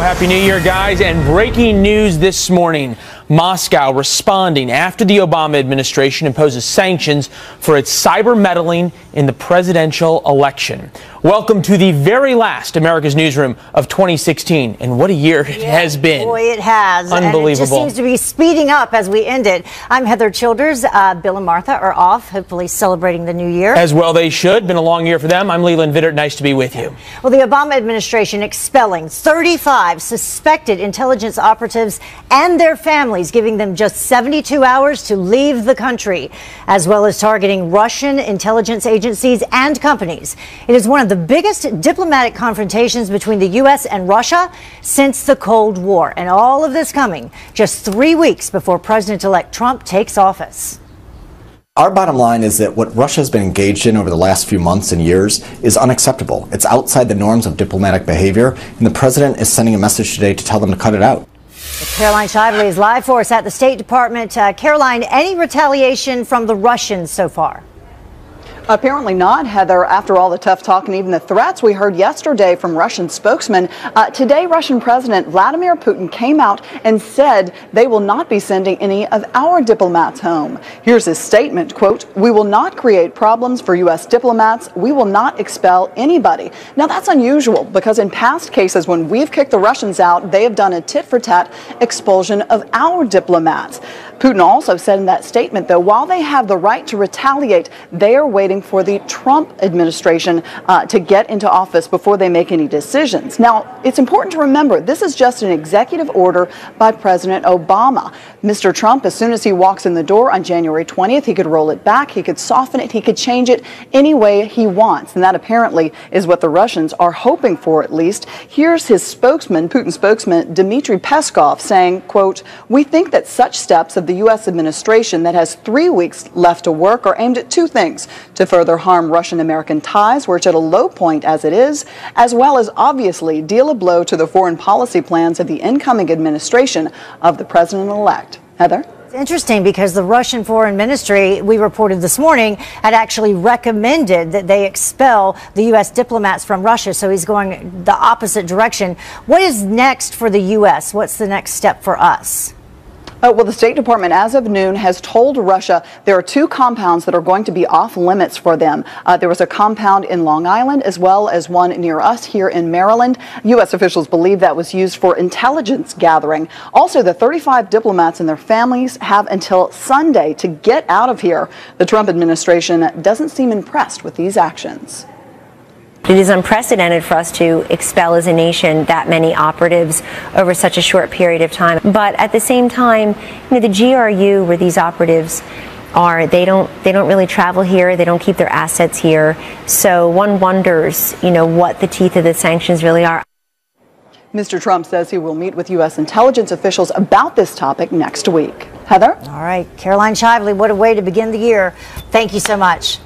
Happy New Year, guys. And breaking news this morning. Moscow responding after the Obama administration imposes sanctions for its cyber meddling in the presidential election. Welcome to the very last America's Newsroom of 2016. And what a year it has been. Boy, it has. Unbelievable. And it just seems to be speeding up as we end it. I'm Heather Childers. Bill and Martha are off, hopefully celebrating the new year. As well they should. Been a long year for them. I'm Leland Vittert. Nice to be with you. Well, the Obama administration expelling 35 suspected intelligence operatives and their families, giving them just 72 hours to leave the country, as well as targeting Russian intelligence agencies and companies. It is one of the biggest diplomatic confrontations between the U.S. and Russia since the Cold War. And all of this coming just 3 weeks before President-elect Trump takes office. Our bottom line is that what Russia has been engaged in over the last few months and years is unacceptable. It's outside the norms of diplomatic behavior, and the president is sending a message today to tell them to cut it out. Caroline Shively is live for us at the State Department. Caroline, any retaliation from the Russians so far? Apparently not, Heather. After all the tough talk and even the threats we heard yesterday from Russian spokesmen, today Russian President Vladimir Putin came out and said they will not be sending any of our diplomats home. Here's his statement, quote, "We will not create problems for U.S. diplomats. We will not expel anybody." Now that's unusual because in past cases when we've kicked the Russians out, they have done a tit-for-tat expulsion of our diplomats. Putin also said in that statement, though, while they have the right to retaliate, they are waiting for the Trump administration to get into office before they make any decisions. Now, it's important to remember this is just an executive order by President Obama. Mr. Trump, as soon as he walks in the door on January 20th, he could roll it back, he could soften it, he could change it any way he wants. And that apparently is what the Russians are hoping for, at least. Here's his spokesman, Putin's spokesman, Dmitry Peskov, saying, quote, "We think that such steps of the U.S. administration that has 3 weeks left to work are aimed at two things: to further harm Russian-American ties, which at a low point as it is, as well as obviously deal a blow to the foreign policy plans of the incoming administration of the president-elect." Heather? It's interesting because the Russian Foreign Ministry, we reported this morning, had actually recommended that they expel the U.S. diplomats from Russia. So he's going the opposite direction. What is next for the U.S.? What's the next step for us? Well, the State Department, as of noon, has told Russia there are two compounds that are going to be off limits for them. There was a compound in Long Island as well as one near us here in Maryland. U.S. officials believe that was used for intelligence gathering. Also, the 35 diplomats and their families have until Sunday to get out of here. The Trump administration doesn't seem impressed with these actions. It is unprecedented for us to expel as a nation that many operatives over such a short period of time. But at the same time, you know, the GRU, where these operatives are, they don't really travel here. They don't keep their assets here. So one wonders, you know, what the teeth of the sanctions really are. Mr. Trump says he will meet with U.S. intelligence officials about this topic next week. Heather? All right. Caroline Shively, what a way to begin the year. Thank you so much.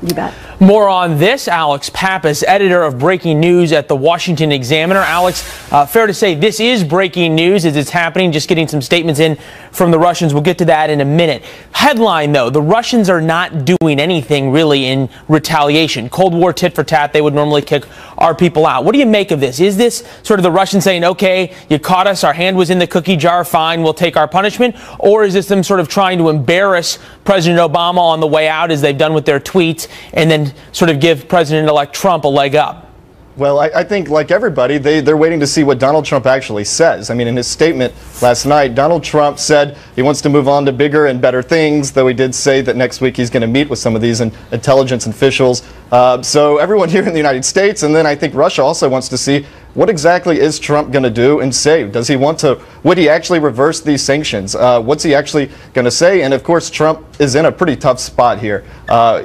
You bet. More on this. Alex Pappas, editor of Breaking News at the Washington Examiner. Alex, fair to say this is breaking news as it's happening, just getting some statements in from the Russians. We'll get to that in a minute. Headline, though, the Russians are not doing anything really in retaliation. Cold War tit for tat, they would normally kick our people out. What do you make of this? Is this sort of the Russians saying, okay, you caught us, our hand was in the cookie jar, fine, we'll take our punishment? Or is this them sort of trying to embarrass President Obama on the way out, as they've done with their tweets, and then sort of give President-elect Trump a leg up? Well, I think, like everybody, they're waiting to see what Donald Trump actually says. I mean, in his statement last night, Donald Trump said he wants to move on to bigger and better things, though he did say that next week he's going to meet with some of these intelligence officials. So everyone here in the United States, and then I think Russia also wants to see what exactly is Trump going to do and say. Does he want to, would he actually reverse these sanctions? What's he actually going to say? And of course, Trump is in a pretty tough spot here.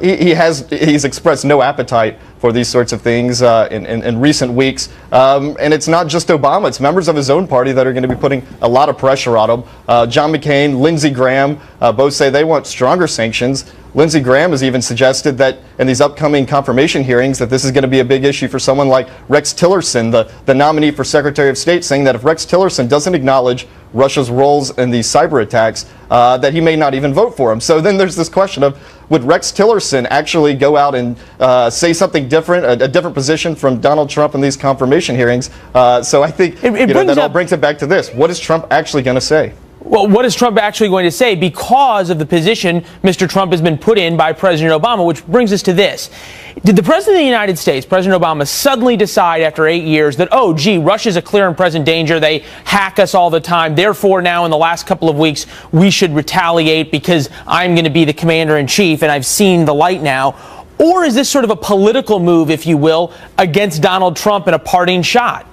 He's expressed no appetite for these sorts of things in recent weeks. And it's not just Obama, it's members of his own party that are going to be putting a lot of pressure on him. John McCain, Lindsey Graham, both say they want stronger sanctions. Lindsey Graham has even suggested that in these upcoming confirmation hearings that this is going to be a big issue for someone like Rex Tillerson, the nominee for Secretary of State, saying that if Rex Tillerson doesn't acknowledge Russia's roles in these cyber attacks, that he may not even vote for him. So then there's this question of, would Rex Tillerson actually go out and say something different, a different position from Donald Trump in these confirmation hearings? So I think that all brings it back to this. What is Trump actually going to say? Well, what is Trump actually going to say because of the position Mr. Trump has been put in by President Obama, which brings us to this. Did the President of the United States, President Obama, suddenly decide after 8 years that, oh, gee, Russia's a clear and present danger, they hack us all the time, therefore now in the last couple of weeks we should retaliate because I'm going to be the commander-in-chief and I've seen the light now? Or is this sort of a political move, if you will, against Donald Trump in a parting shot?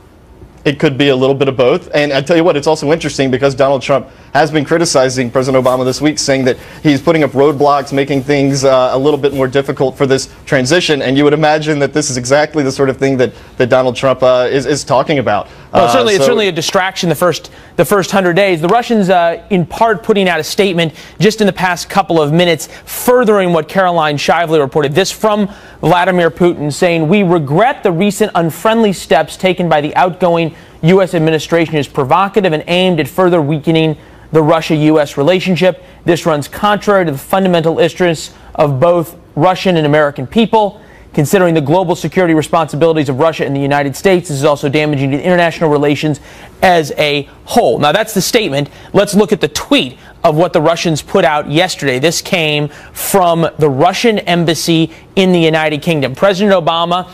It could be a little bit of both. And I tell you what, it's also interesting because Donald Trump has been criticizing President Obama this week, saying that he's putting up roadblocks, making things a little bit more difficult for this transition. And you would imagine that this is exactly the sort of thing that Donald Trump is talking about. Well, it's certainly a distraction the first 100 days. The Russians, in part, putting out a statement just in the past couple of minutes, furthering what Caroline Shively reported. This from Vladimir Putin, saying, "We regret the recent unfriendly steps taken by the outgoing U.S. administration is provocative and aimed at further weakening the Russia-U.S. relationship. This runs contrary to the fundamental interests of both Russian and American people. Considering the global security responsibilities of Russia and the United States, this is also damaging to international relations as a whole." Now, that's the statement. Let's look at the tweet of what the Russians put out yesterday. This came from the Russian embassy in the United Kingdom. President Obama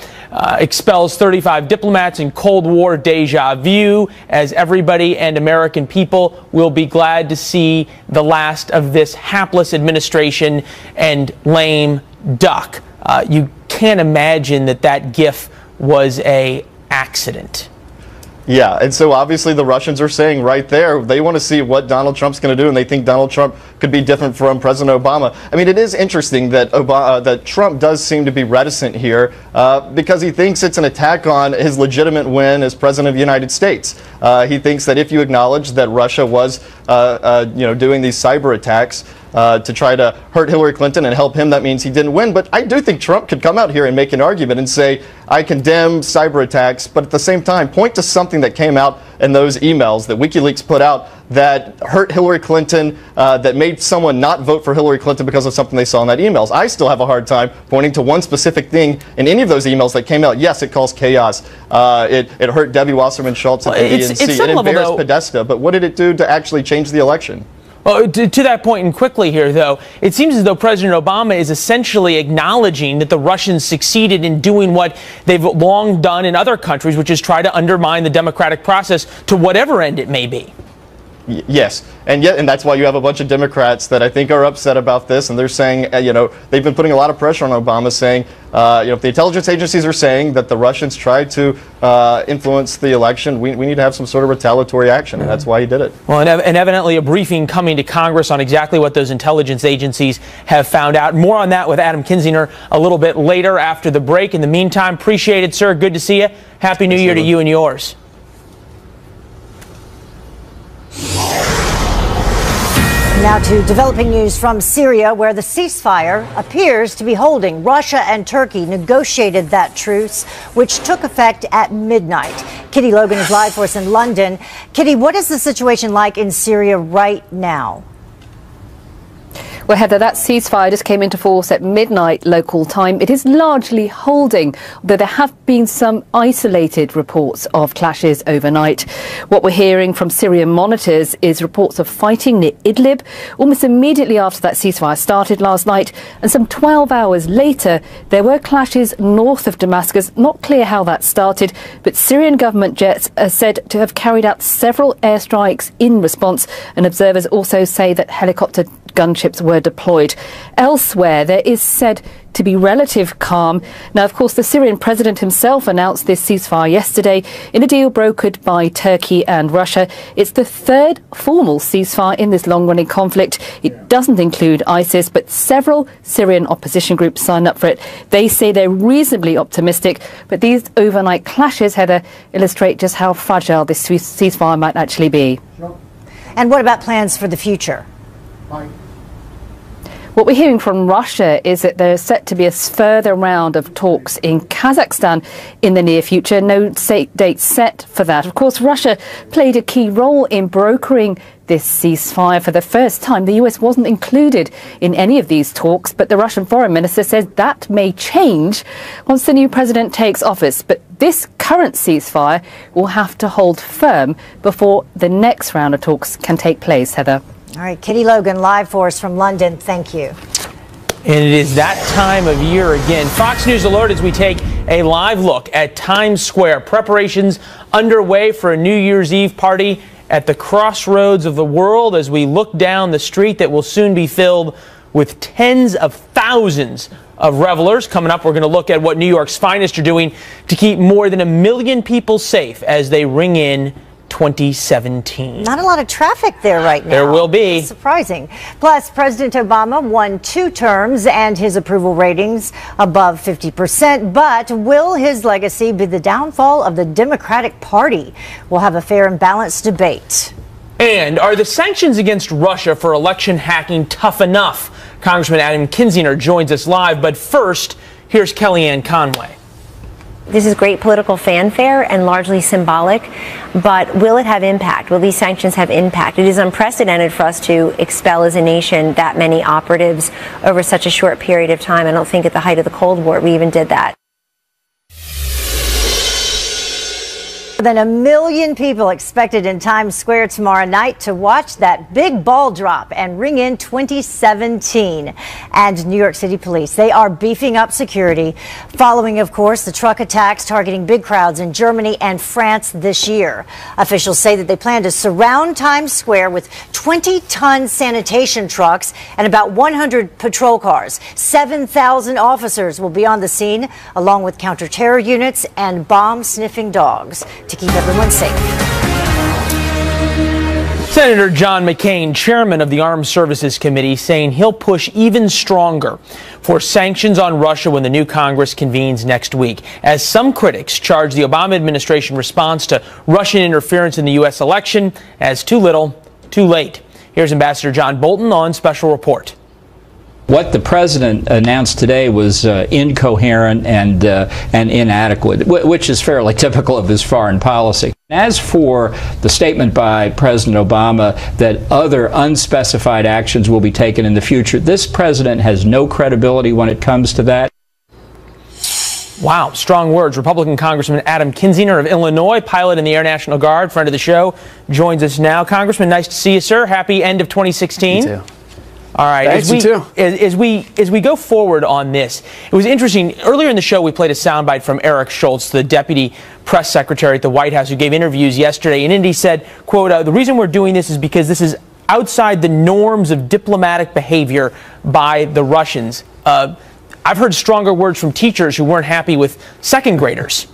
expels 35 diplomats in Cold War deja vu, as everybody and American people will be glad to see the last of this hapless administration and lame duck. You can't imagine that GIF was an accident. Yeah, and so obviously the Russians are saying right there they want to see what Donald Trump's going to do, and they think Donald Trump could be different from President Obama. I mean, it is interesting that that Trump does seem to be reticent here because he thinks it's an attack on his legitimate win as President of the United States. He thinks that if you acknowledge that Russia was doing these cyber attacks to try to hurt Hillary Clinton and help him, that means he didn't win. But I do think Trump could come out here and make an argument and say, I condemn cyber attacks, but at the same time point to something that came out in those emails that WikiLeaks put out that hurt Hillary Clinton, that made someone not vote for Hillary Clinton because of something they saw in that emails. I still have a hard time pointing to one specific thing in any of those emails that came out. Yes, it caused chaos. It hurt Debbie Wasserman Schultz at the DNC. It embarrassed Podesta. But what did it do to actually change the election? Well, to that point, and quickly here, though, it seems as though President Obama is essentially acknowledging that the Russians succeeded in doing what they've long done in other countries, which is try to undermine the democratic process to whatever end it may be. Yes, and that's why you have a bunch of Democrats that I think are upset about this, and they're saying, they've been putting a lot of pressure on Obama, saying, if the intelligence agencies are saying that the Russians tried to influence the election, we need to have some sort of retaliatory action, and that's why he did it. Well, and evidently a briefing coming to Congress on exactly what those intelligence agencies have found out. More on that with Adam Kinzinger a little bit later after the break. In the meantime, appreciate it, sir. Good to see you. Happy New Year to you and yours. Now to developing news from Syria, where the ceasefire appears to be holding. Russia and Turkey negotiated that truce, which took effect at midnight. Kitty Logan is live for us in London. Kitty, what is the situation like in Syria right now? Well, Heather, that ceasefire just came into force at midnight local time. It is largely holding, though there have been some isolated reports of clashes overnight. What we're hearing from Syrian monitors is reports of fighting near Idlib almost immediately after that ceasefire started last night. And some 12 hours later, there were clashes north of Damascus. Not clear how that started, but Syrian government jets are said to have carried out several airstrikes in response. And observers also say that helicopter gunships were deployed. Elsewhere, there is said to be relative calm. Now, of course, the Syrian president himself announced this ceasefire yesterday in a deal brokered by Turkey and Russia. It's the third formal ceasefire in this long-running conflict. It doesn't include ISIS, but several Syrian opposition groups signed up for it. They say they're reasonably optimistic, but these overnight clashes, Heather, illustrate just how fragile this ceasefire might actually be. And what about plans for the future? What we're hearing from Russia is that there's set to be a further round of talks in Kazakhstan in the near future. No date set for that. Of course, Russia played a key role in brokering this ceasefire. For the first time, the US wasn't included in any of these talks, but the Russian foreign minister says that may change once the new president takes office. But this current ceasefire will have to hold firm before the next round of talks can take place. Heather. All right, Kitty Logan, live for us from London. Thank you. And it is that time of year again. Fox News Alert as we take a live look at Times Square. Preparations underway for a New Year's Eve party at the crossroads of the world as we look down the street that will soon be filled with tens of thousands of revelers. Coming up, we're going to look at what New York's finest are doing to keep more than 1 million people safe as they ring in 2017. Not a lot of traffic there right now. There will be. It's surprising. Plus, President Obama won 2 terms and his approval ratings above 50%. But will his legacy be the downfall of the Democratic Party? We'll have a fair and balanced debate. And are the sanctions against Russia for election hacking tough enough? Congressman Adam Kinzinger joins us live. But first, here's Kellyanne Conway. This is great political fanfare and largely symbolic, but will it have impact? Will these sanctions have impact? It is unprecedented for us to expel as a nation that many operatives over such a short period of time. I don't think at the height of the Cold War we even did that. More than 1 million people expected in Times Square tomorrow night to watch that big ball drop and ring in 2017. And New York City police, they are beefing up security following, of course, the truck attacks targeting big crowds in Germany and France this year. Officials say that they plan to surround Times Square with 20-ton sanitation trucks and about 100 patrol cars. 7,000 officers will be on the scene, along with counter-terror units and bomb-sniffing dogs, to keep everyone safe. Senator John McCain, chairman of the Armed Services Committee, saying he'll push even stronger for sanctions on Russia when the new Congress convenes next week, as some critics charge the Obama administration response to Russian interference in the U.S. election as too little, too late. Here's Ambassador John Bolton on Special Report. What the president announced today was incoherent and inadequate, which is fairly typical of his foreign policy. As for the statement by President Obama that other unspecified actions will be taken in the future, this president has no credibility when it comes to that. Wow, strong words. Republican Congressman Adam Kinzinger of Illinois, pilot in the Air National Guard, friend of the show, joins us now. Congressman, nice to see you, sir. Happy end of 2016. You too. All right, as we go forward on this, it was interesting. Earlier in the show, we played a soundbite from Eric Schultz, the deputy press secretary at the White House, who gave interviews yesterday. And he said, quote, the reason we're doing this is because this is outside the norms of diplomatic behavior by the Russians. I've heard stronger words from teachers who weren't happy with second graders.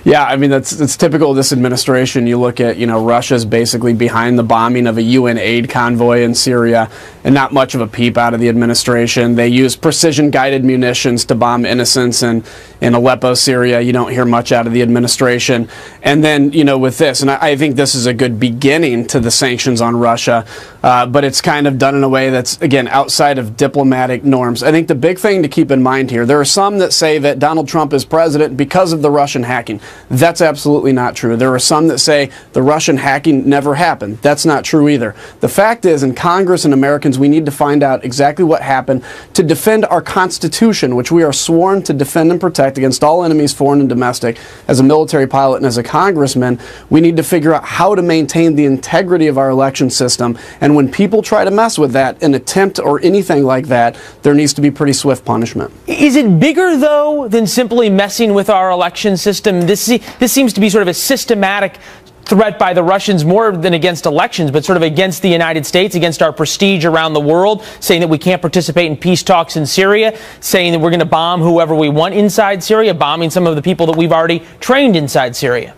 Yeah, I mean, that's typical of this administration. You look at, Russia's basically behind the bombing of a UN aid convoy in Syria, and not much of a peep out of the administration. They use precision-guided munitions to bomb innocents in Aleppo, Syria. You don't hear much out of the administration. And then, with this, and I think this is a good beginning to the sanctions on Russia, but it's kind of done in a way that's, again, outside of diplomatic norms. I think the big thing to keep in mind here, there are some that say that Donald Trump is president because of the Russian hacking. That's absolutely not true. There are some that say the Russian hacking never happened. That's not true either. The fact is, in Congress and Americans, we need to find out exactly what happened to defend our Constitution, which we are sworn to defend and protect against all enemies, foreign and domestic. As a military pilot and as a congressman, we need to figure out how to maintain the integrity of our election system. And when people try to mess with that, an attempt or anything like that, there needs to be pretty swift punishment. Is it bigger, though, than simply messing with our election system? This seems to be sort of a systematic threat by the Russians, more than against elections, but sort of against the United States, against our prestige around the world, saying that we can't participate in peace talks in Syria, saying that we're going to bomb whoever we want inside Syria, bombing some of the people that we've already trained inside Syria.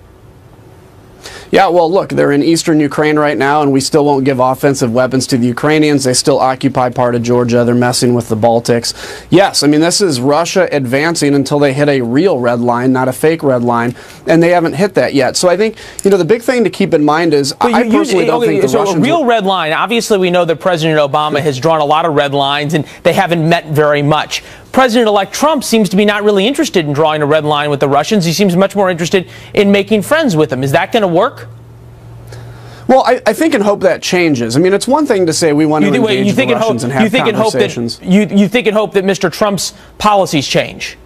Yeah, well, look, they're in eastern Ukraine right now, and we still won't give offensive weapons to the Ukrainians. They still occupy part of Georgia. They're messing with the Baltics. Yes, I mean, this is Russia advancing until they hit a real red line, not a fake red line, and they haven't hit that yet. So I think, you know, the big thing to keep in mind is I personally don't think the Russians... a real red line, obviously we know that President Obama has drawn a lot of red lines, and they haven't met very much. President-elect Trump seems to be not really interested in drawing a red line with the Russians. He seems much more interested in making friends with them. Is that going to work? Well, I think and hope that changes. I mean, it's one thing to say we want to engage the Russians and have conversations. You think and hope that Mr. Trump's policies change?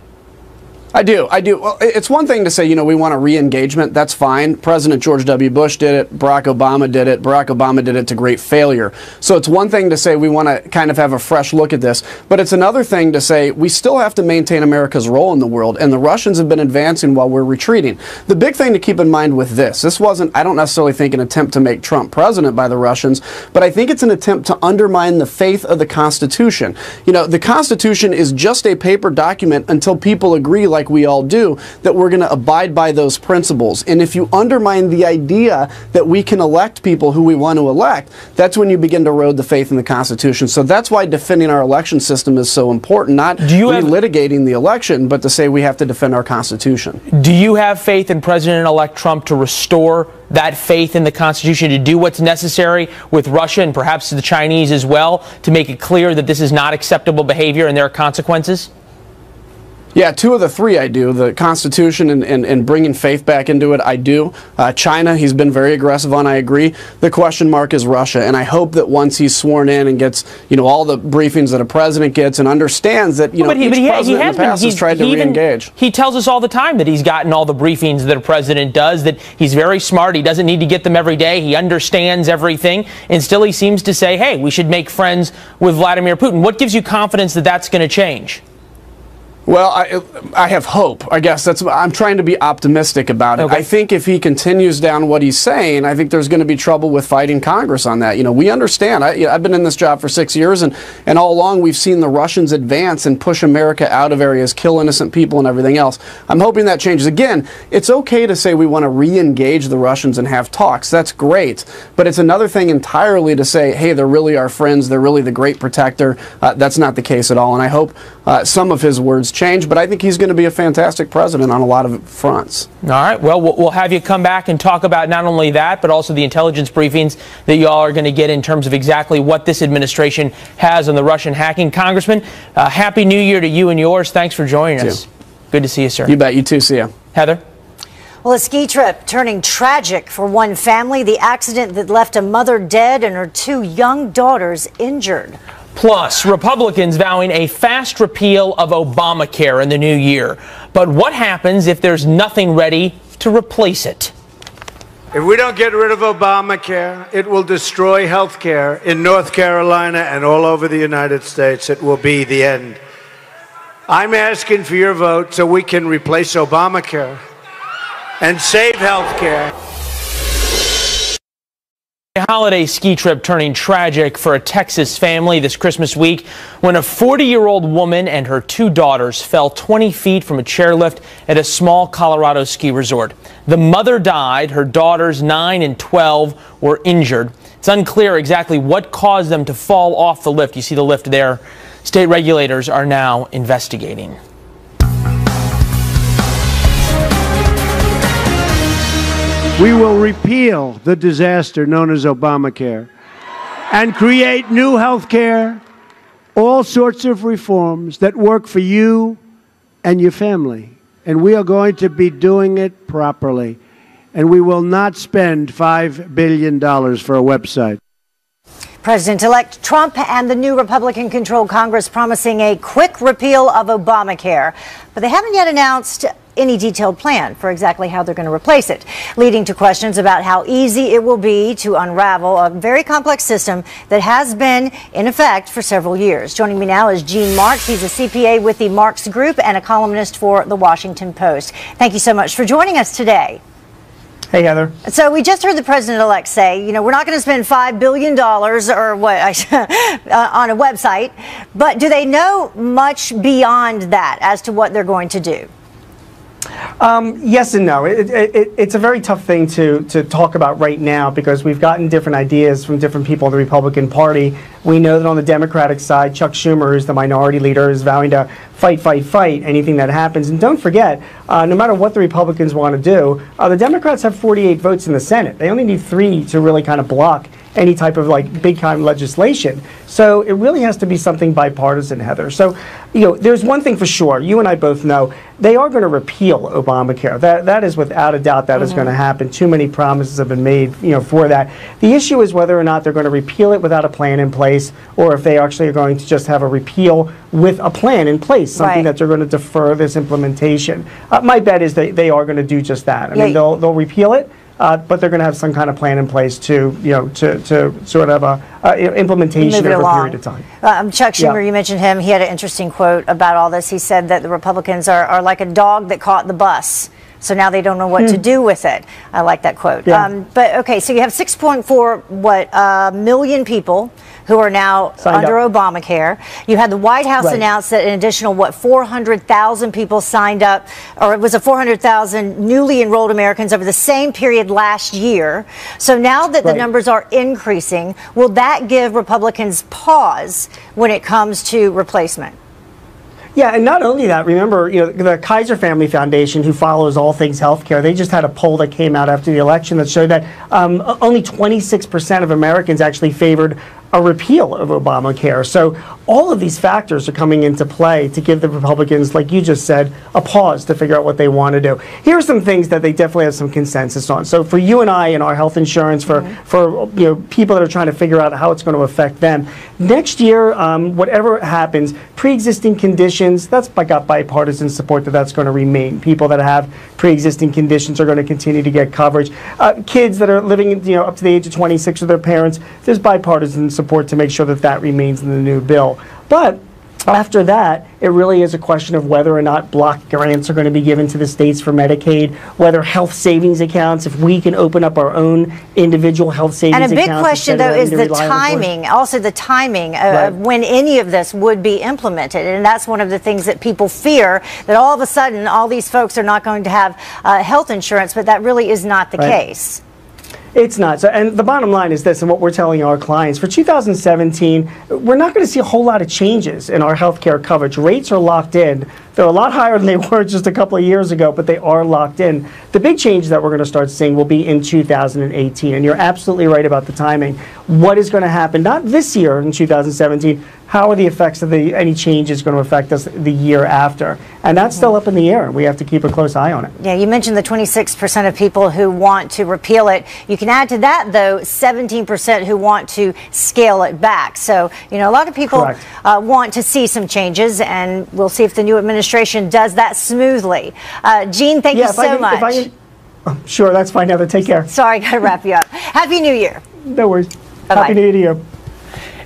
I do. Well, it's one thing to say, you know, we want a re-engagement. That's fine. President George W. Bush did it. Barack Obama did it. Barack Obama did it to great failure. So it's one thing to say we want to kind of have a fresh look at this. But it's another thing to say we still have to maintain America's role in the world. And the Russians have been advancing while we're retreating. The big thing to keep in mind with this wasn't, I don't necessarily think, an attempt to make Trump president by the Russians, but I think it's an attempt to undermine the faith of the Constitution. You know, the Constitution is just a paper document until people agree, like we all do, that we're going to abide by those principles. And if you undermine the idea that we can elect people who we want to elect, that's when you begin to erode the faith in the Constitution. So that's why defending our election system is so important, not relitigating the election, but to say we have to defend our Constitution. Do you have faith in President-elect Trump to restore that faith in the Constitution, to do what's necessary with Russia and perhaps the Chinese as well, to make it clear that this is not acceptable behavior and there are consequences? Yeah, two of the three I do. The Constitution and bringing faith back into it, I do. China, he's been very aggressive on, I agree. The question mark is Russia, and I hope that once he's sworn in and gets, you know, all the briefings that a president gets and understands that, you know, each president in the past has tried to re-engage. He tells us all the time that he's gotten all the briefings that a president does, that he's very smart, he doesn't need to get them every day, he understands everything, and still he seems to say, hey, we should make friends with Vladimir Putin. What gives you confidence that that's going to change? Well, I have hope. I guess I'm trying to be optimistic about it. Okay. I think if he continues down what he's saying, I think there's going to be trouble with fighting Congress on that. You know, we understand. I've been in this job for 6 years, and all along we've seen the Russians advance and push America out of areas, kill innocent people and everything else. I'm hoping that changes. Again, it's okay to say we want to re-engage the Russians and have talks. That's great. But it's another thing entirely to say, hey, they're really our friends. They're really the great protector. That's not the case at all. And I hope some of his words change, but I think he's going to be a fantastic president on a lot of fronts. All right. Well, we'll have you come back and talk about not only that, but also the intelligence briefings that y'all are going to get in terms of exactly what this administration has on the Russian hacking. Congressman, Happy New Year to you and yours. Thanks for joining us. Good to see you, sir. You bet. You too. See ya. Heather? Well, a ski trip turning tragic for one family. The accident that left a mother dead and her two young daughters injured. Plus, Republicans vowing a fast repeal of Obamacare in the new year. But what happens if there's nothing ready to replace it? If we don't get rid of Obamacare, it will destroy health care in North Carolina and all over the United States. It will be the end. I'm asking for your vote so we can replace Obamacare and save health care. A holiday ski trip turning tragic for a Texas family this Christmas week when a 40-year-old woman and her two daughters fell 20 feet from a chairlift at a small Colorado ski resort. The mother died. Her daughters, 9 and 12, were injured. It's unclear exactly what caused them to fall off the lift. You see the lift there. State regulators are now investigating. We will repeal the disaster known as Obamacare and create new health care, all sorts of reforms that work for you and your family. And we are going to be doing it properly. And we will not spend $5 billion for a website. President-elect Trump and the new Republican-controlled Congress promising a quick repeal of Obamacare, but they haven't yet announced any detailed plan for exactly how they're going to replace it, leading to questions about how easy it will be to unravel a very complex system that has been in effect for several years. Joining me now is Gene Marks. He's a CPA with the Marks Group and a columnist for The Washington Post. Thank you so much for joining us today. Hey, Heather. So we just heard the president-elect say, you know, we're not going to spend $5 billion or what on a website, but do they know much beyond that as to what they're going to do? Yes and no. It's a very tough thing to talk about right now because we've gotten different ideas from different people in the Republican Party. We know that on the Democratic side, Chuck Schumer, who's the minority leader, is vowing to fight anything that happens. And don't forget, no matter what the Republicans want to do, the Democrats have 48 votes in the Senate. They only need 3 to really kind of block any type of big time legislation. So it really has to be something bipartisan, Heather. So, there's one thing for sure. You and I both know they are going to repeal Obamacare. That is without a doubt that is going to happen. Too many promises have been made, for that. The issue is whether or not they're going to repeal it without a plan in place, or if they actually are going to just have a repeal with a plan in place, something that they're going to defer this implementation. My bet is they are going to do just that. I mean, they'll repeal it. But they're going to have some kind of plan in place to sort of implementation over a period of time. Chuck Schumer, you mentioned him. He had an interesting quote about all this. He said that the Republicans are like a dog that caught the bus. So now they don't know what to do with it. I like that quote. But okay, so you have 6.4 million people who are now under Obamacare. You had the White House announce that an additional 400,000 people signed up, or it was 400,000 newly enrolled Americans over the same period last year. So now that the numbers are increasing, will that give Republicans pause when it comes to replacement? Yeah, and not only that, remember, the Kaiser Family Foundation, who follows all things healthcare, they just had a poll that came out after the election that showed that only 26% of Americans actually favored a repeal of Obamacare. So all of these factors are coming into play to give the Republicans, like you just said, a pause to figure out what they want to do. Here are some things that they definitely have some consensus on. So for you and I and our health insurance, for people that are trying to figure out how it's going to affect them, next year, whatever happens, pre-existing conditions, that's got bipartisan support that's going to remain. People that have pre-existing conditions are going to continue to get coverage. Kids that are living up to the age of 26 with their parents, there's bipartisan support to make sure that remains in the new bill. But after that, it really is a question of whether or not block grants are going to be given to the states for Medicaid, whether health savings accounts, if we can open up our own individual health savings accounts. And a big question, though, is the timing, also the timing of when any of this would be implemented. And that's one of the things that people fear, that all of a sudden all these folks are not going to have health insurance, but that really is not the case. It's not. So, and the bottom line is this, and what we're telling our clients, for 2017, we're not going to see a whole lot of changes in our health care coverage. Rates are locked in. They're a lot higher than they were just a couple of years ago, but they are locked in. The big change that we're going to start seeing will be in 2018, and you're absolutely right about the timing. What is going to happen, not this year in 2017, how are the effects of any changes going to affect us the year after? And that's still up in the air, and we have to keep a close eye on it. Yeah, you mentioned the 26% of people who want to repeal it. You can add to that, though, 17% who want to scale it back. So, a lot of people want to see some changes, and we'll see if the new administration does that smoothly. Gene, thank you so much. Sure, that's fine, Heather. Take care. Sorry, got to wrap you up. Happy New Year. No worries. Bye-bye. Happy New Year to you.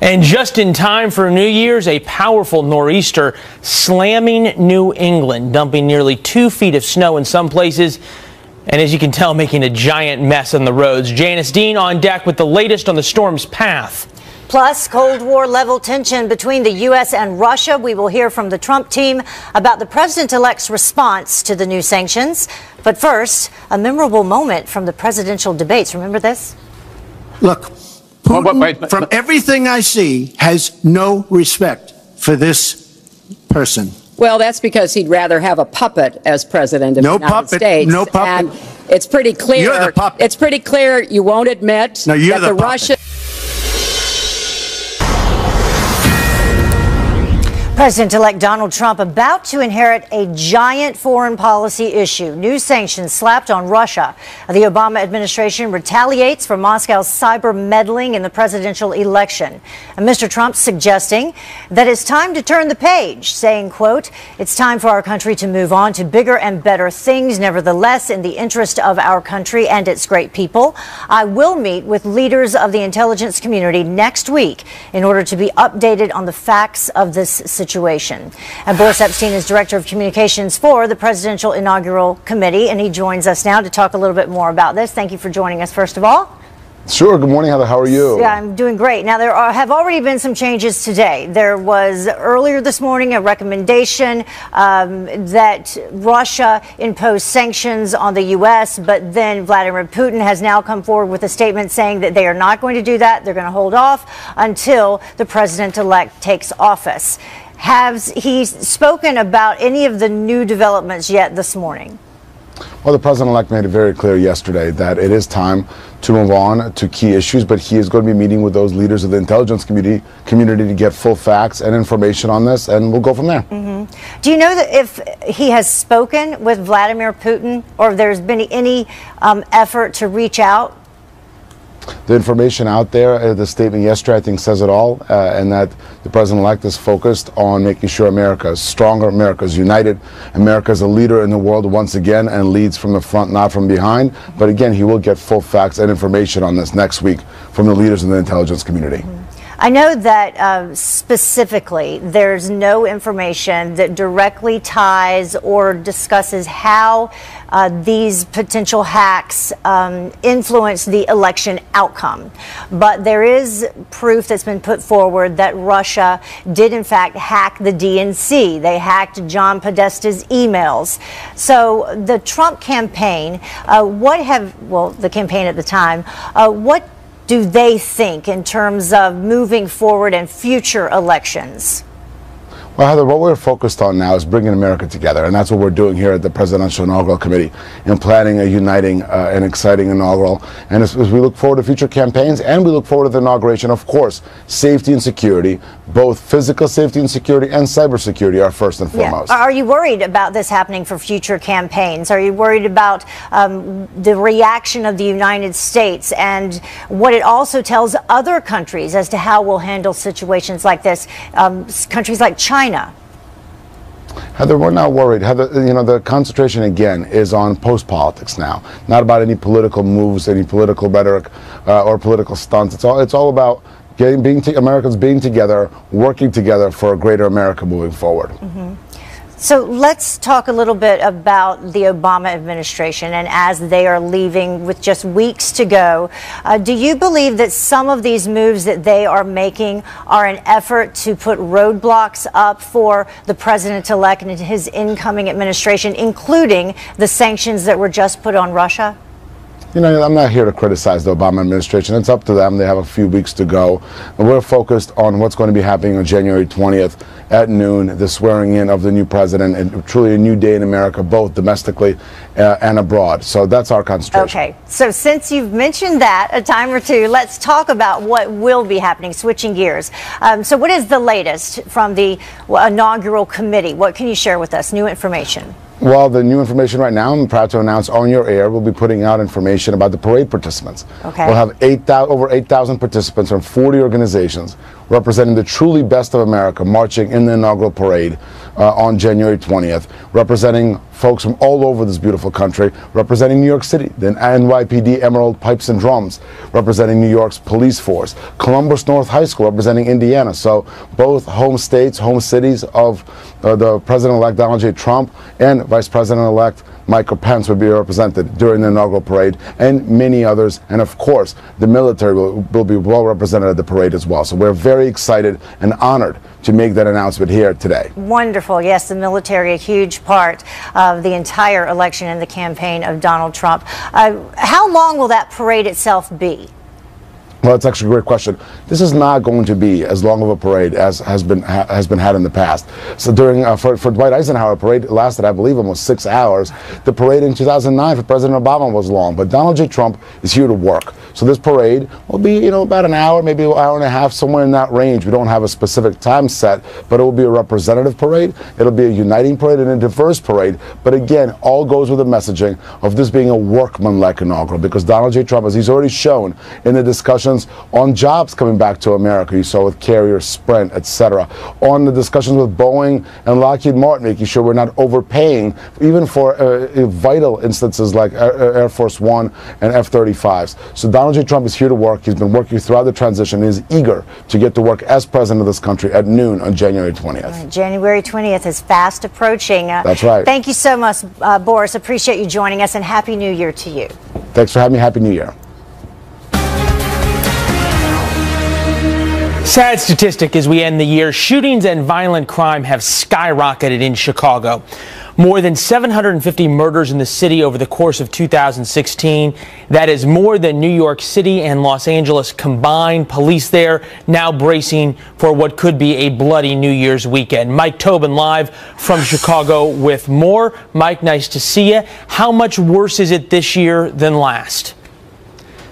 And just in time for New Year's, a powerful nor'easter slamming New England, dumping nearly 2 feet of snow in some places, and as you can tell, making a giant mess on the roads. Janice Dean on deck with the latest on the storm's path. Plus, Cold War level tension between the U.S. and Russia. We will hear from the Trump team about the president-elect's response to the new sanctions. But first, a memorable moment from the presidential debates. Remember this? Look, Putin, from everything I see, has no respect for this person. Well, that's because he'd rather have a puppet as president of the United States. No puppet. And it's pretty clear. You're the puppet. It's pretty clear you won't admit that the Russian. President-elect Donald Trump about to inherit a giant foreign policy issue. New sanctions slapped on Russia. The Obama administration retaliates for Moscow's cyber meddling in the presidential election. And Mr. Trump suggesting that it's time to turn the page, saying, quote, "It's time for our country to move on to bigger and better things. Nevertheless, in the interest of our country and its great people, I will meet with leaders of the intelligence community next week in order to be updated on the facts of this situation." And Boris Epstein is Director of Communications for the Presidential Inaugural Committee, and he joins us now to talk a little bit more about this. Thank you for joining us, first of all. Sure. Good morning, Heather. How are you? Yeah, I'm doing great. Now, there have already been some changes today. There was earlier this morning a recommendation that Russia impose sanctions on the U.S., but then Vladimir Putin has now come forward with a statement saying that they are not going to do that. They're going to hold off until the president-elect takes office. Has he spoken about any of the new developments yet this morning? Well, the president-elect made it very clear yesterday that it is time to move on to key issues, but he is going to be meeting with those leaders of the intelligence community to get full facts and information on this, and we'll go from there. Mm-hmm. Do you know that if he has spoken with Vladimir Putin, or if there's been any effort to reach out? The information out there, the statement yesterday, I think says it all, and that the president-elect is focused on making sure America is stronger, America is united, America is a leader in the world once again and leads from the front, not from behind. But again, he will get full facts and information on this next week from the leaders in the intelligence community. Mm-hmm. I know that specifically there's no information that directly ties or discusses how these potential hacks influence the election outcome. But there is proof that's been put forward that Russia did in fact hack the DNC. They hacked John Podesta's emails. So the Trump campaign, the campaign at the time, what do they think in terms of moving forward in future elections? Well, Heather, what we're focused on now is bringing America together, and that's what we're doing here at the Presidential Inaugural Committee in planning a uniting and exciting inaugural. And as we look forward to future campaigns and we look forward to the inauguration, of course, safety and security, both physical safety and security and cybersecurity are first and foremost. Yeah. Are you worried about this happening for future campaigns? Are you worried about the reaction of the United States and what it also tells other countries as to how we'll handle situations like this? Countries like China. Heather, we're not worried. Heather, the concentration again is on post-politics now, not about any political moves, any political rhetoric or political stunts. It's all about Americans being together, working together for a greater America moving forward. Mm-hmm. So let's talk a little bit about the Obama administration, and as they are leaving with just weeks to go, do you believe that some of these moves that they are making are an effort to put roadblocks up for the president-elect and his incoming administration, including the sanctions that were just put on Russia? I'm not here to criticize the Obama administration. It's up to them. They have a few weeks to go. And we're focused on what's going to be happening on January 20th at noon, the swearing in of the new president, and truly a new day in America, both domestically and abroad. So that's our concentration. Okay. So since you've mentioned that a time or two, let's talk about what will be happening, switching gears. So what is the latest from the inaugural committee? What can you share with us? New information? Well, the new information right now, I'm proud to announce on your air, we'll be putting out information about the parade participants. Okay. We'll have over 8,000 participants from 40 organizations representing the truly best of America marching in the inaugural parade on January 20th, representing folks from all over this beautiful country, representing New York City, the NYPD Emerald Pipes and Drums, representing New York's police force, Columbus North High School representing Indiana. So both home states, home cities of the President-elect Donald J. Trump and Vice President-elect Michael Pence would be represented during the inaugural parade, and many others. And of course, the military will be well represented at the parade as well. So we're very excited and honored to make that announcement here today. Wonderful. Yes, the military, a huge part of the entire election and the campaign of Donald Trump. How long will that parade itself be? Well, it's actually a great question. This is not going to be as long of a parade as has been had in the past. So during for Dwight Eisenhower, parade lasted, I believe, almost 6 hours. The parade in 2009 for President Obama was long, but Donald J. Trump is here to work. So this parade will be, about an hour, maybe an hour and a half, somewhere in that range. We don't have a specific time set, but it will be a representative parade. It'll be a uniting parade and a diverse parade. But again, all goes with the messaging of this being a workmanlike inaugural, because Donald J. Trump, as he's already shown in the discussions on jobs coming back to America, you saw with Carrier, Sprint, etc., on the discussions with Boeing and Lockheed Martin, making sure we're not overpaying, even for vital instances like Air Force One and F-35s. So Donald J. Trump is here to work. He's been working throughout the transition and is eager to get to work as president of this country at noon on January 20th. January 20th is fast approaching. That's right. Thank you so much, Boris. Appreciate you joining us, and Happy New Year to you. Thanks for having me. Happy New Year. Sad statistic as we end the year. Shootings and violent crime have skyrocketed in Chicago. More than 750 murders in the city over the course of 2016. That is more than New York City and Los Angeles combined. Police there now bracing for what could be a bloody New Year's weekend. Mike Tobin live from Chicago with more. Mike, nice to see you. How much worse is it this year than last?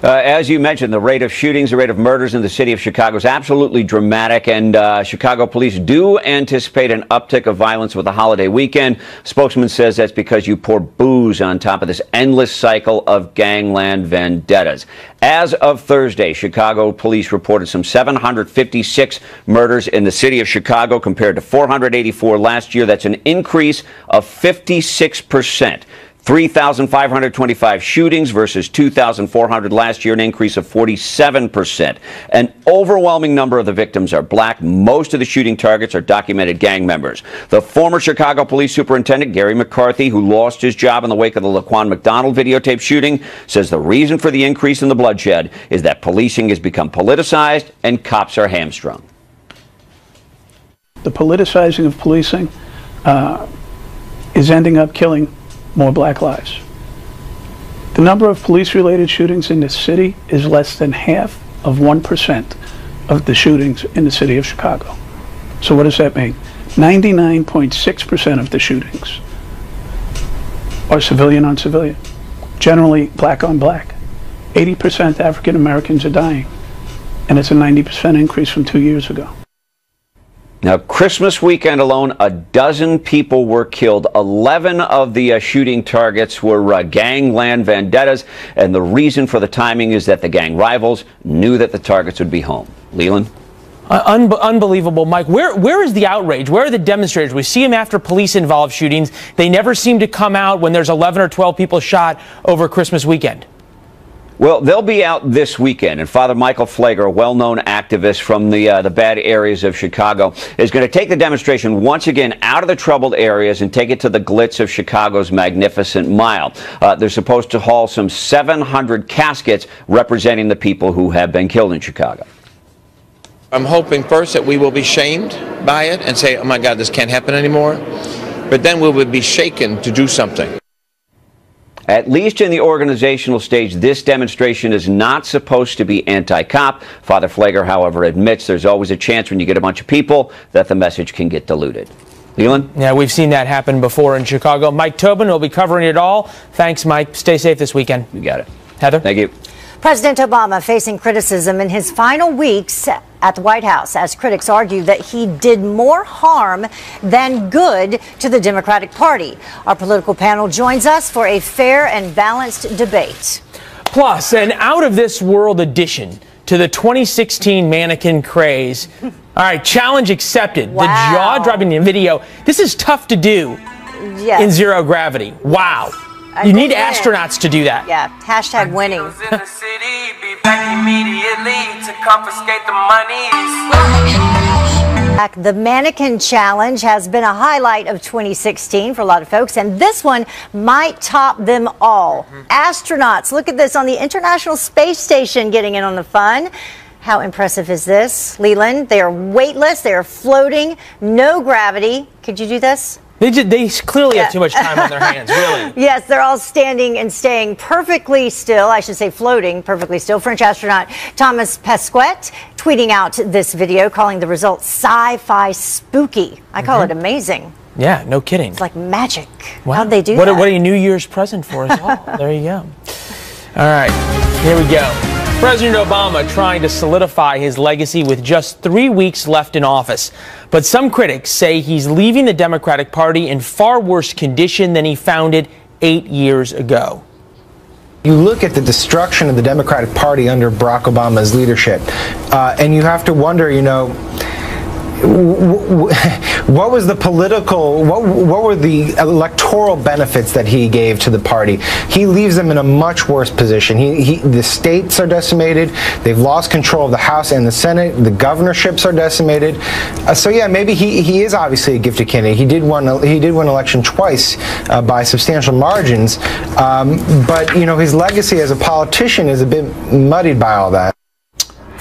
As you mentioned, the rate of shootings, the rate of murders in the city of Chicago is absolutely dramatic, and Chicago police do anticipate an uptick of violence with the holiday weekend. Spokesman says that's because you pour booze on top of this endless cycle of gangland vendettas. As of Thursday, Chicago police reported some 756 murders in the city of Chicago compared to 484 last year. That's an increase of 56%. 3,525 shootings versus 2,400 last year, an increase of 47%. An overwhelming number of the victims are black. Most of the shooting targets are documented gang members. The former Chicago police superintendent, Gary McCarthy, who lost his job in the wake of the Laquan McDonald videotape shooting, says the reason for the increase in the bloodshed is that policing has become politicized and cops are hamstrung. The politicizing of policing is ending up killing more black lives. The number of police-related shootings in this city is less than half of 1% of the shootings in the city of Chicago. So what does that mean? 99.6% of the shootings are civilian on civilian, generally black on black. 80% African Americans are dying, and it's a 90% increase from 2 years ago. Now, Christmas weekend alone, a dozen people were killed. 11 of the shooting targets were gangland vendettas, and the reason for the timing is that the gang rivals knew that the targets would be home. Leland? Unbelievable, Mike. Where is the outrage? Where are the demonstrators? We see them after police-involved shootings. They never seem to come out when there's 11 or 12 people shot over Christmas weekend. Well, they'll be out this weekend, and Father Michael Pfleger, a well-known activist from the bad areas of Chicago, is going to take the demonstration once again out of the troubled areas and take it to the glitz of Chicago's Magnificent Mile. They're supposed to haul some 700 caskets representing the people who have been killed in Chicago. I'm hoping first that we will be shamed by it and say, oh my God, this can't happen anymore. But then we will be shaken to do something. At least in the organizational stage, this demonstration is not supposed to be anti-cop. Father Pfleger, however, admits there's always a chance when you get a bunch of people that the message can get diluted. Leland? Yeah, we've seen that happen before in Chicago. Mike Tobin will be covering it all. Thanks, Mike. Stay safe this weekend. You got it. Heather? Thank you. President Obama facing criticism in his final weeks at the White House as critics argue that he did more harm than good to the Democratic Party. Our political panel joins us for a fair and balanced debate. Plus, an out-of-this-world addition to the 2016 mannequin craze. All right, challenge accepted. Wow. The jaw-dropping video. This is tough to do in zero gravity. Wow. You need astronauts to do that. Yeah, hashtag winning. The mannequin challenge has been a highlight of 2016 for a lot of folks, and this one might top them all. Astronauts, look at this on the International Space Station getting in on the fun. How impressive is this? Leland, they are weightless, they are floating, no gravity. Could you do this? They clearly have too much time on their hands, really. Yes, they're all standing and staying perfectly still. I should say floating perfectly still. French astronaut Thomas Pesquet tweeting out this video, calling the results sci-fi spooky. I call it amazing. Yeah, no kidding. It's like magic. Wow. How'd they do that? What a New Year's present for us all. There you go. All right, here we go. President Obama trying to solidify his legacy with just 3 weeks left in office. But some critics say he's leaving the Democratic Party in far worse condition than he found it 8 years ago. You look at the destruction of the Democratic Party under Barack Obama's leadership, and you have to wonder, you know, what was the political, what were the electoral benefits that he gave to the party? He leaves them in a much worse position. The states are decimated. They've lost control of the House and the Senate. The governorships are decimated. So yeah, maybe he is obviously a gifted candidate. He did win election twice by substantial margins. But you know, his legacy as a politician is a bit muddied by all that.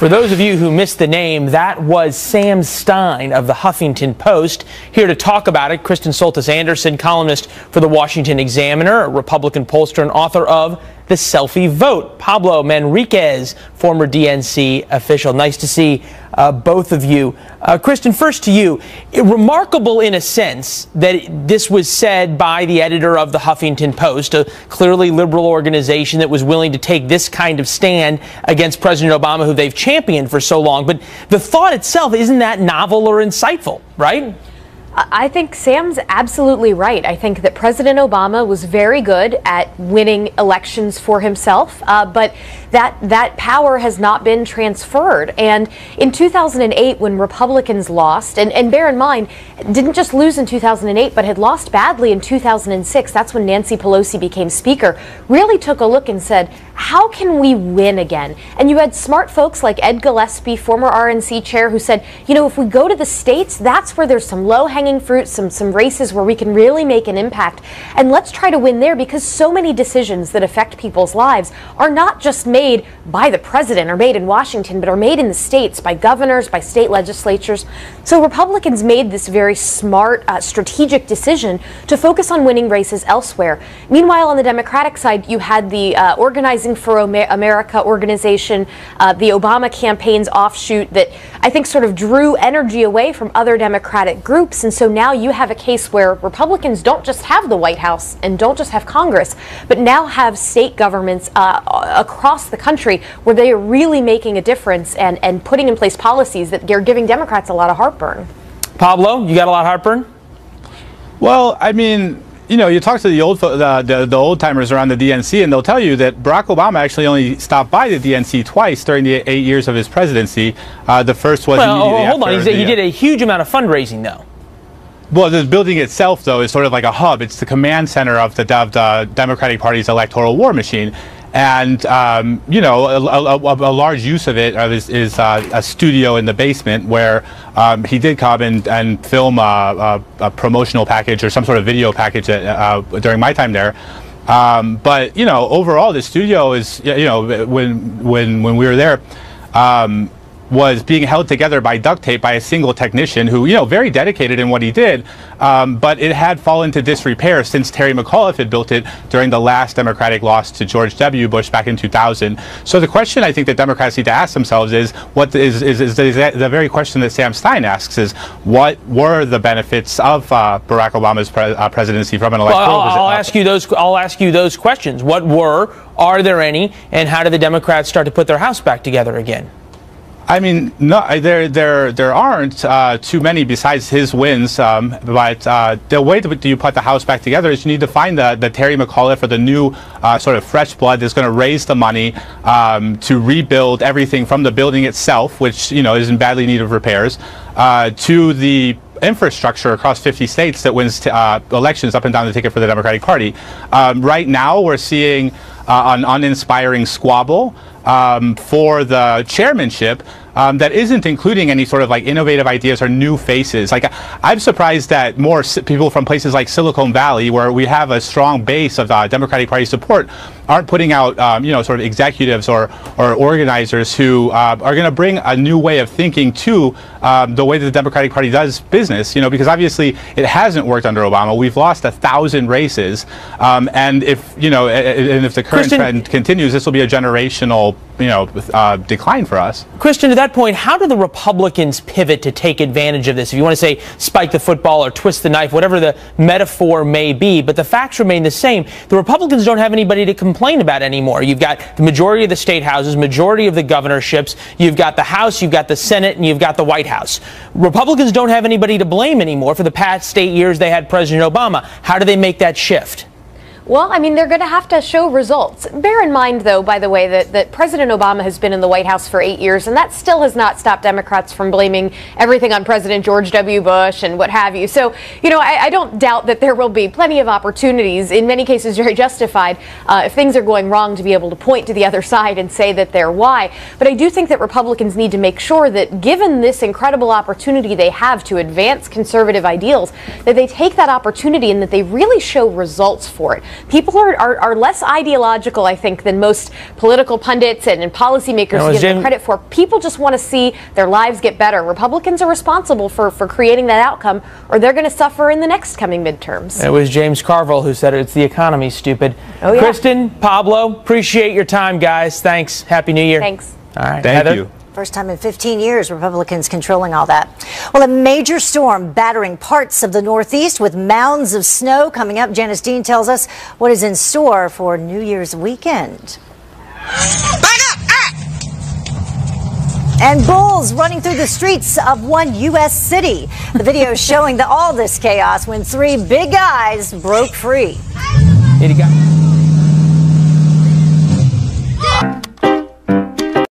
For those of you who missed the name, that was Sam Stein of the Huffington Post. Here to talk about it, Kristen Soltis-Anderson, columnist for the Washington Examiner, a Republican pollster and author of The Selfie Vote. Pablo Manriquez, former DNC official. Nice to see both of you. Kristen, first to you. Remarkable in a sense that this was said by the editor of the Huffington Post, a clearly liberal organization that was willing to take this kind of stand against President Obama, who they've championed for so long. But the thought itself, isn't that novel or insightful, right? I think Sam's absolutely right. I think that President Obama was very good at winning elections for himself, but that power has not been transferred. And in 2008, when Republicans lost, and bear in mind, didn't just lose in 2008, but had lost badly in 2006, that's when Nancy Pelosi became Speaker, really took a look and said, how can we win again? And you had smart folks like Ed Gillespie, former RNC chair, who said, you know, if we go to the states, that's where there's some low-hanging fruit, some races where we can really make an impact. And let's try to win there, because so many decisions that affect people's lives are not just made by the president or made in Washington, but are made in the states by governors, by state legislatures. So Republicans made this very smart, strategic decision to focus on winning races elsewhere. Meanwhile, on the Democratic side, you had the Organizing for America organization, the Obama campaign's offshoot that I think sort of drew energy away from other Democratic groups. And so now you have a case where Republicans don't just have the White House and don't just have Congress, but now have state governments across the country where they are really making a difference and putting in place policies that are giving Democrats a lot of heartburn. Pablo, you got a lot of heartburn? Well, I mean, you know, you talk to the old timers around the DNC, and they'll tell you that Barack Obama actually only stopped by the DNC twice during the 8 years of his presidency. The first was immediately hold on. after He did a huge amount of fundraising, though. Well, the building itself, though, is sort of like a hub. It's the command center of the Democratic Party's electoral war machine. And, you know, a large use of it is a studio in the basement where he did come and film a promotional package or some sort of video package during my time there. But, you know, overall, the studio is, you know, when we were there, was being held together by duct tape by a single technician who, you know, very dedicated in what he did, but it had fallen to disrepair since Terry McAuliffe had built it during the last Democratic loss to George W. Bush back in 2000. So the question I think that Democrats need to ask themselves is, what is the very question that Sam Stein asks is, what were the benefits of Barack Obama's presidency from an electoral visit? I'll ask you those questions. What were, are there any, and how did the Democrats start to put their house back together again? I mean, no, there aren't too many besides his wins. But the way that you put the House back together is you need to find the Terry McAuliffe or the new sort of fresh blood that's going to raise the money to rebuild everything from the building itself, which, you know, is in badly need of repairs, to the infrastructure across 50 states that wins elections up and down the ticket for the Democratic Party. Right now, we're seeing an uninspiring squabble for the chairmanship that isn't including any sort of like innovative ideas or new faces. Like, I'm surprised that more people from places like Silicon Valley, where we have a strong base of Democratic Party support, aren't putting out you know, sort of executives or organizers who are going to bring a new way of thinking to the way that the Democratic Party does business. You know, because obviously it hasn't worked under Obama. We've lost 1,000 races, and if, you know, and if the current trend continues, this will be a generational, you know, decline for us. Christian, to that point, how do the Republicans pivot to take advantage of this? If you want to say spike the football or twist the knife, whatever the metaphor may be, but the facts remain the same. The Republicans don't have anybody to complain about anymore. You've got the majority of the state houses, majority of the governorships, you've got the House, you've got the Senate, and you've got the White House. Republicans don't have anybody to blame anymore for the past 8 years they had President Obama. How do they make that shift? Well, I mean, they're going to have to show results. Bear in mind, though, by the way, that President Obama has been in the White House for 8 years, and that still has not stopped Democrats from blaming everything on President George W. Bush and what have you. So, you know, I don't doubt that there will be plenty of opportunities, in many cases very justified, if things are going wrong, to be able to point to the other side and say that they're why. But I do think that Republicans need to make sure that, given this incredible opportunity they have to advance conservative ideals, that they take that opportunity and that they really show results for it. people are less ideological, I think, than most political pundits and policymakers give them credit for. People just want to see their lives get better. Republicans are responsible for creating that outcome, or they're going to suffer in the next coming midterms. It was James Carville who said it's the economy, stupid. Oh, yeah. Kristen, Pablo, appreciate your time, guys. Thanks. Happy New Year. Thanks. All right. Thank Heather? you. First time in 15 years, Republicans controlling all that. Well, a major storm battering parts of the Northeast with mounds of snow coming up. Janice Dean tells us what is in store for New Year's weekend. And bulls running through the streets of one U.S. city. The video showing all this chaos when three big guys broke free. Here you go.